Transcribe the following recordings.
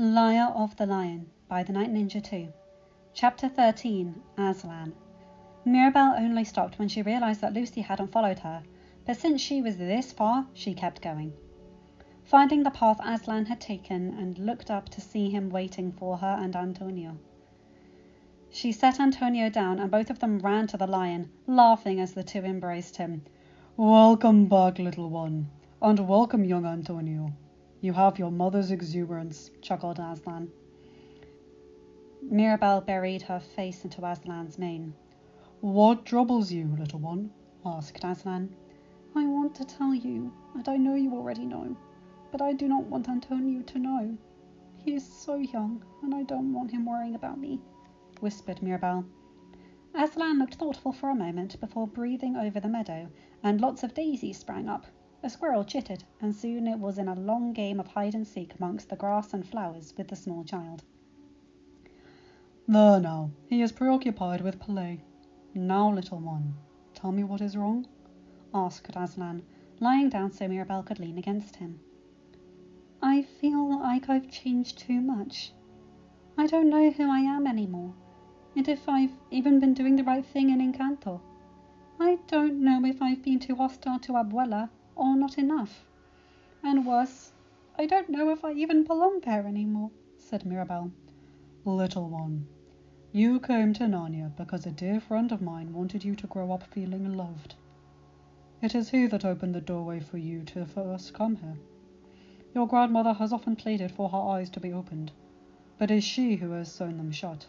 Lyre of the Lion by TheNightNinja2. Chapter 13. Aslan. Mirabel only stopped when she realized that Lucy hadn't followed her, but since she was this far, she kept going. Finding the path Aslan had taken and looked up to see him waiting for her and Antonio. She set Antonio down and both of them ran to the lion, laughing as the two embraced him. "Welcome back, little one, and welcome, young Antonio. You have your mother's exuberance," chuckled Aslan. Mirabel buried her face into Aslan's mane. "What troubles you, little one?" asked Aslan. "I want to tell you, and I know you already know, but I do not want Antonio to know. He is so young, and I don't want him worrying about me," whispered Mirabel. Aslan looked thoughtful for a moment before breathing over the meadow, and lots of daisies sprang up. A squirrel chittered, and soon it was in a long game of hide-and-seek amongst the grass and flowers with the small child. "There now, he is preoccupied with play. Now, little one, tell me what is wrong?" asked Aslan, lying down so Mirabel could lean against him. "I feel like I've changed too much. I don't know who I am anymore, and if I've even been doing the right thing in Encanto. I don't know if I've been too hostile to Abuela or not enough. And worse, I don't know if I even belong there anymore," said Mirabel. "Little one, you came to Narnia because a dear friend of mine wanted you to grow up feeling loved. It is he that opened the doorway for you to first come here. Your grandmother has often pleaded for her eyes to be opened, but it is she who has sewn them shut.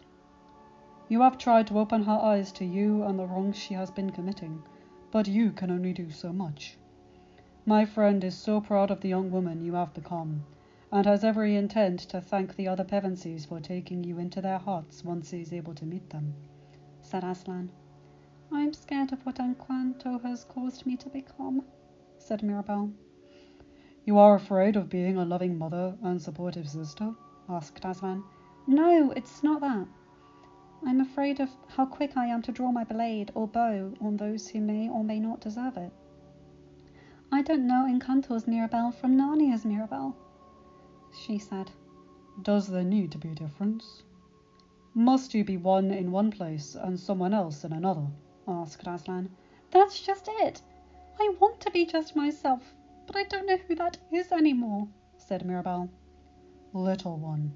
You have tried to open her eyes to you and the wrongs she has been committing, but you can only do so much. My friend is so proud of the young woman you have become, and has every intent to thank the other Pevensies for taking you into their hearts once he is able to meet them," said Aslan. "I'm scared of what Encanto has caused me to become," said Mirabel. "You are afraid of being a loving mother and supportive sister?" asked Aslan. "No, it's not that. I'm afraid of how quick I am to draw my blade or bow on those who may or may not deserve it. I don't know Encanto's Mirabel from Narnia's Mirabel," she said. "Does there need to be a difference? Must you be one in one place and someone else in another?" asked Aslan. "That's just it. I want to be just myself, but I don't know who that is anymore," said Mirabel. "Little one,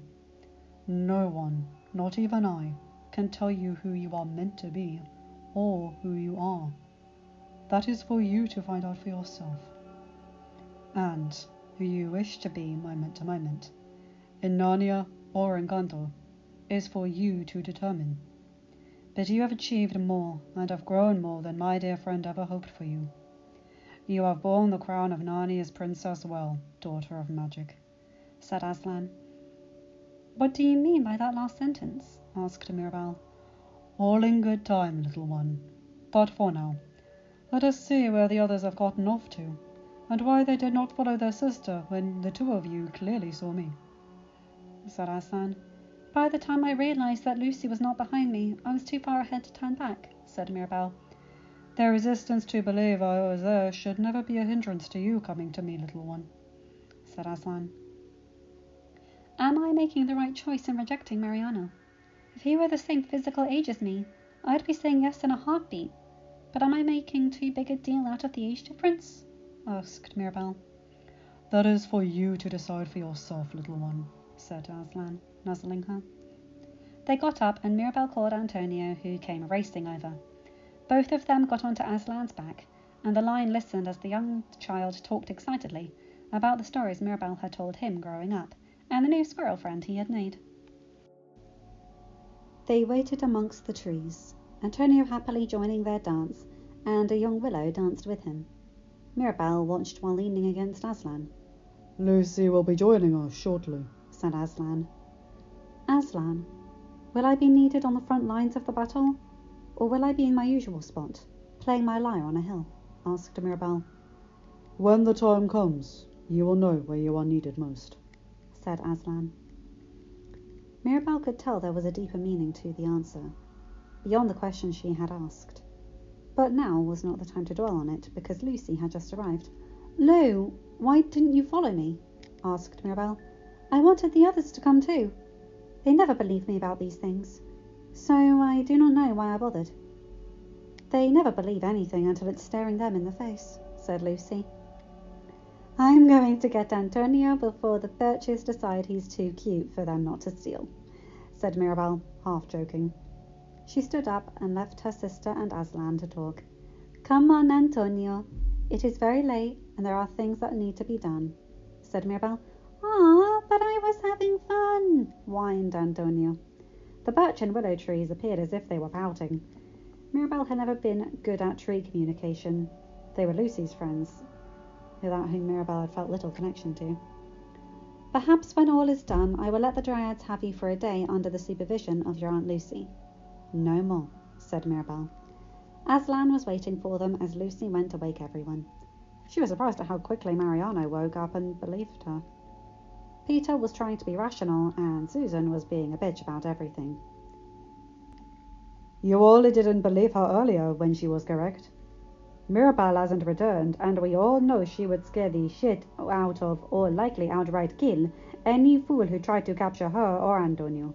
no one, not even I, can tell you who you are meant to be or who you are. That is for you to find out for yourself. And who you wish to be moment to moment, in Narnia or Encanto, is for you to determine. But you have achieved more and have grown more than my dear friend ever hoped for you. You have borne the crown of Narnia's princess well, daughter of magic," said Aslan. "What do you mean by that last sentence?" asked Mirabel. "All in good time, little one. But for now, let us see where the others have gotten off to, and why they did not follow their sister when the two of you clearly saw me," said Aslan. "By the time I realized that Lucy was not behind me, I was too far ahead to turn back," said Mirabel. "Their resistance to believe I was there should never be a hindrance to you coming to me, little one," said Aslan. "Am I making the right choice in rejecting Mariano? If he were the same physical age as me, I'd be saying yes in a heartbeat. But am I making too big a deal out of the age difference?" asked Mirabel. "That is for you to decide for yourself, little one," said Aslan, nuzzling her. They got up and Mirabel called Antonio, who came racing over. Both of them got onto Aslan's back, and the lion listened as the young child talked excitedly about the stories Mirabel had told him growing up, and the new squirrel friend he had made. They waited amongst the trees, Antonio happily joining their dance, and a young willow danced with him. Mirabel watched while leaning against Aslan. "Lucy will be joining us shortly," said Aslan. "Aslan, will I be needed on the front lines of the battle, or will I be in my usual spot, playing my lyre on a hill?" asked Mirabel. "When the time comes, you will know where you are needed most," said Aslan. Mirabel could tell there was a deeper meaning to the answer, beyond the question she had asked. But now was not the time to dwell on it, because Lucy had just arrived. "Lou, why didn't you follow me?" asked Mirabel. I wanted the others to come too. They never believe me about these things, so I do not know why I bothered. They never believe anything until it's staring them in the face, said Lucy. I'm going to get Antonio before the Birches decide he's too cute for them not to steal, said Mirabel, half joking. She stood up and left her sister and Aslan to talk. Come on, Antonio. It is very late and there are things that need to be done, said Mirabel. Ah, but I was having fun, whined Antonio. The birch and willow trees appeared as if they were pouting. Mirabel had never been good at tree communication. They were Lucy's friends, without whom Mirabel had felt little connection to. Perhaps when all is done, I will let the Dryads have you for a day under the supervision of your Aunt Lucy. No more, said Mirabel. Aslan was waiting for them as Lucy went to wake everyone. She was surprised at how quickly Mariano woke up and believed her. Peter was trying to be rational, and Susan was being a bitch about everything. You all didn't believe her earlier when she was correct. Mirabel hasn't returned, and we all know she would scare the shit out of, or likely outright kill, any fool who tried to capture her or Antonio.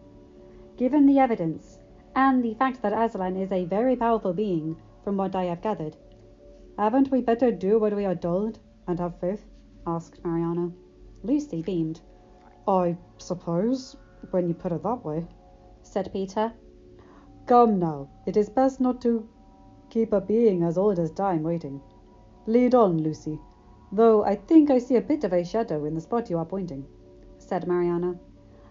Given the evidence, and the fact that Aslan is a very powerful being, from what I have gathered, haven't we better do what we are told, and have faith? Asked Mariano. Lucy beamed. I suppose, when you put it that way, said Peter. Come now, it is best not to keep a being as old as time waiting. Lead on, Lucy, though I think I see a bit of a shadow in the spot you are pointing, said Mariano.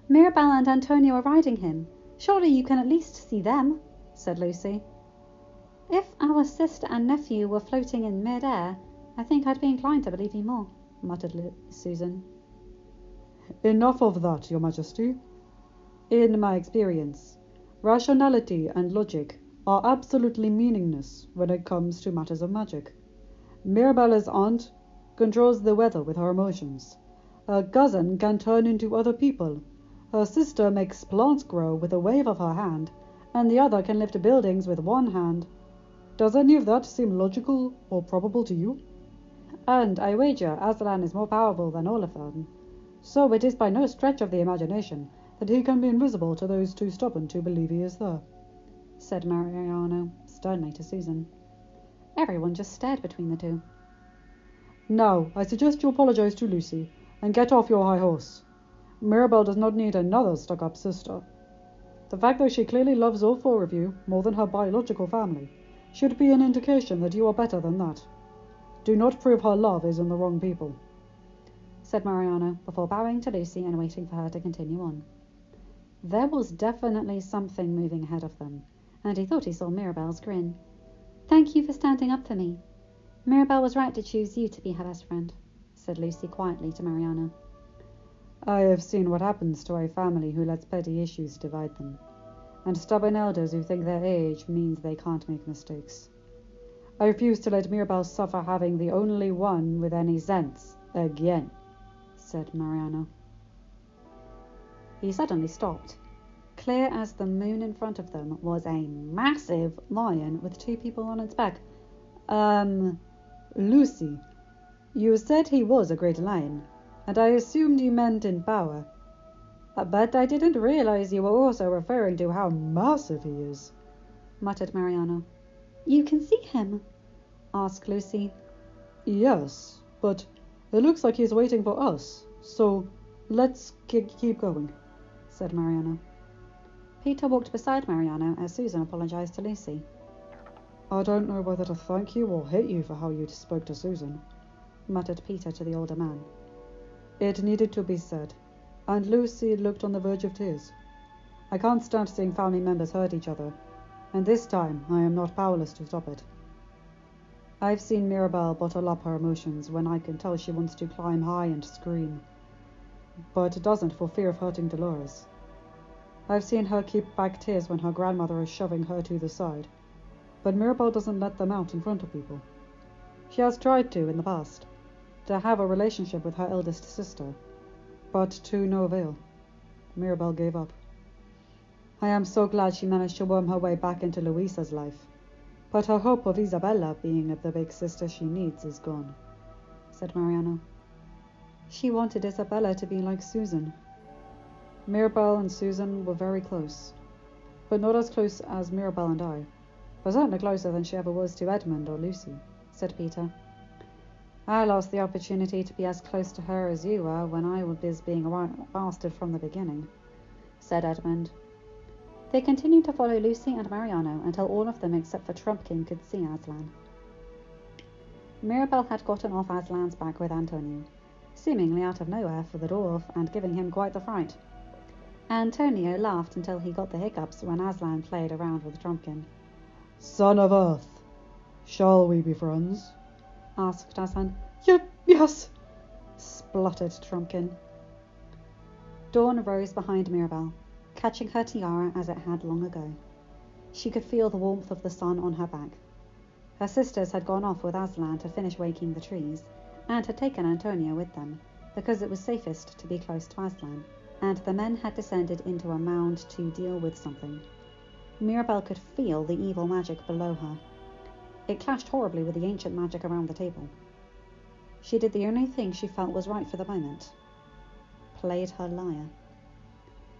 Mirabel and Antonio are riding him. Surely you can at least see them, said Lucy. If our sister and nephew were floating in mid-air, I think I'd be inclined to believe you more, muttered Susan. Enough of that, Your Majesty. In my experience, rationality and logic are absolutely meaningless when it comes to matters of magic. Mirabella's aunt controls the weather with her emotions. Her cousin can turn into other people. Her sister makes plants grow with a wave of her hand, and the other can lift buildings with one hand. Does any of that seem logical or probable to you? And I wager Aslan is more powerful than all of them. So it is by no stretch of the imagination that he can be invisible to those too stubborn to believe he is there, said Mariano sternly to Susan. Everyone just stared between the two. Now, I suggest you apologize to Lucy, and get off your high horse. Mirabel does not need another stuck-up sister. The fact that she clearly loves all four of you more than her biological family should be an indication that you are better than that. Do not prove her love is in the wrong people, said Mariano, before bowing to Lucy and waiting for her to continue on. There was definitely something moving ahead of them, and he thought he saw Mirabel's grin. Thank you for standing up for me. Mirabel was right to choose you to be her best friend, said Lucy quietly to Mariano. I have seen what happens to a family who lets petty issues divide them, and stubborn elders who think their age means they can't make mistakes. I refuse to let Mirabel suffer having the only one with any sense again, said Mariano. He suddenly stopped. Clear as the moon in front of them was a massive lion with two people on its back. Lucy, you said he was a great lion, and I assumed you meant in power. But I didn't realize you were also referring to how massive he is, muttered Mariano. You can see him? Asked Lucy. Yes, but it looks like he's waiting for us, so let's keep going, said Mariano. Peter walked beside Mariano as Susan apologized to Lucy. I don't know whether to thank you or hate you for how you spoke to Susan, muttered Peter to the older man. It needed to be said, and Lucy looked on the verge of tears. I can't stand seeing family members hurt each other, and this time I am not powerless to stop it. I've seen Mirabel bottle up her emotions when I can tell she wants to climb high and scream, but doesn't for fear of hurting Dolores. I've seen her keep back tears when her grandmother is shoving her to the side, but Mirabel doesn't let them out in front of people. She has tried to in the past, to have a relationship with her eldest sister, but to no avail. Mirabel gave up. I am so glad she managed to worm her way back into Luisa's life, but her hope of Isabella being the big sister she needs is gone, said Mariano. She wanted Isabella to be like Susan, Mirabel and Susan were very close, but not as close as Mirabel and I, but certainly closer than she ever was to Edmund or Lucy, said Peter. I lost the opportunity to be as close to her as you were when I was being a bastard from the beginning, said Edmund. They continued to follow Lucy and Mariano until all of them except for Trumpkin could see Aslan. Mirabel had gotten off Aslan's back with Antonio, seemingly out of nowhere for the dwarf and giving him quite the fright. Antonio laughed until he got the hiccups when Aslan played around with Trumpkin. Son of Earth, shall we be friends? Asked Aslan. Yes, spluttered Trumpkin. Dawn rose behind Mirabel, catching her tiara as it had long ago. She could feel the warmth of the sun on her back. Her sisters had gone off with Aslan to finish waking the trees, and had taken Antonio with them, because it was safest to be close to Aslan, and the men had descended into a mound to deal with something. Mirabel could feel the evil magic below her. It clashed horribly with the ancient magic around the table. She did the only thing she felt was right for the moment. Played her lyre.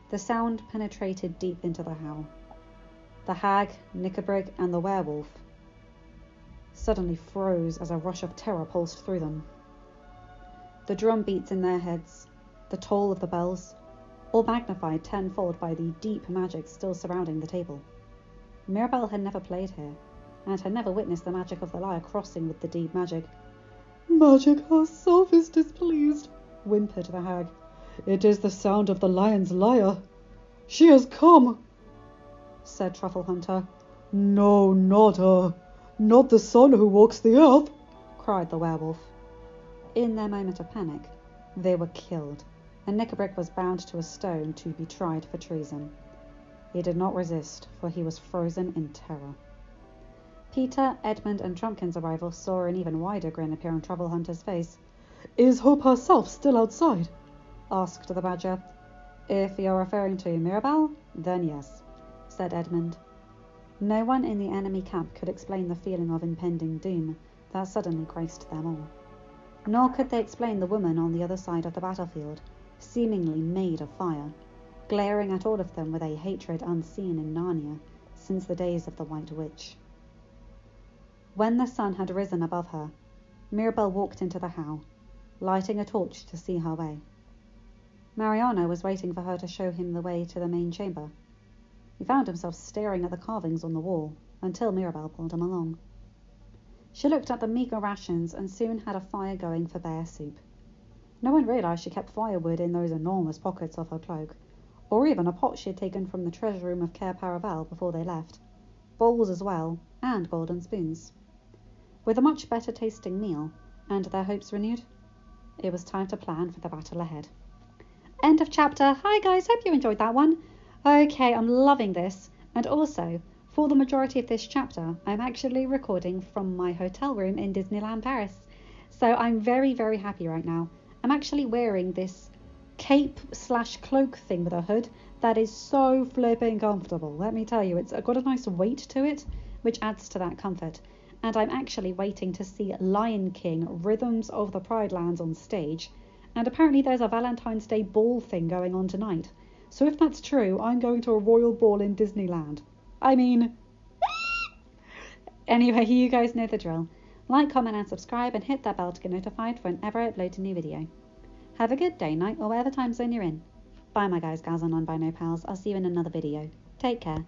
The sound penetrated deep into the howl. The hag, Knickerbrick, and the werewolf suddenly froze as a rush of terror pulsed through them. The drum beats in their heads, the toll of the bells, all magnified tenfold by the deep magic still surrounding the table. Mirabel had never played here, and had never witnessed the magic of the lyre crossing with the deep magic. Magic herself is displeased, whimpered the hag. It is the sound of the lion's lyre. She has come, said Truffle Hunter. No, not her. Not the son who walks the earth, cried the werewolf. In their moment of panic, they were killed, and Knickerbrick was bound to a stone to be tried for treason. He did not resist, for he was frozen in terror. Peter, Edmund, and Trumpkin's arrival saw an even wider grin appear on Truffle Hunter's face. Is Hope herself still outside? Asked the Badger. If you're referring to Mirabel, then yes, said Edmund. No one in the enemy camp could explain the feeling of impending doom that suddenly graced them all. Nor could they explain the woman on the other side of the battlefield, seemingly made of fire, glaring at all of them with a hatred unseen in Narnia since the days of the White Witch. When the sun had risen above her, Mirabel walked into the howl, lighting a torch to see her way. Mariano was waiting for her to show him the way to the main chamber. He found himself staring at the carvings on the wall until Mirabel pulled him along. She looked at the meagre rations and soon had a fire going for bear soup. No one realized she kept firewood in those enormous pockets of her cloak, or even a pot she had taken from the treasure room of Cair Paravel before they left, bowls as well, and golden spoons. With a much better tasting meal, and their hopes renewed, it was time to plan for the battle ahead. End of chapter. Hi guys, hope you enjoyed that one. Okay, I'm loving this, and also, for the majority of this chapter, I'm actually recording from my hotel room in Disneyland Paris. So I'm very, very happy right now. I'm actually wearing this cape/cloak thing with a hood that is so flipping comfortable. Let me tell you, it's got a nice weight to it, which adds to that comfort. And I'm actually waiting to see Lion King, Rhythms of the Pride Lands on stage. And apparently there's a Valentine's Day ball thing going on tonight. So if that's true, I'm going to a royal ball in Disneyland. I mean... Anyway, you guys know the drill. Like, comment and subscribe and hit that bell to get notified whenever I upload a new video. Have a good day, night, or whatever time zone you're in. Bye my guys, gals and non-bino pals. I'll see you in another video. Take care.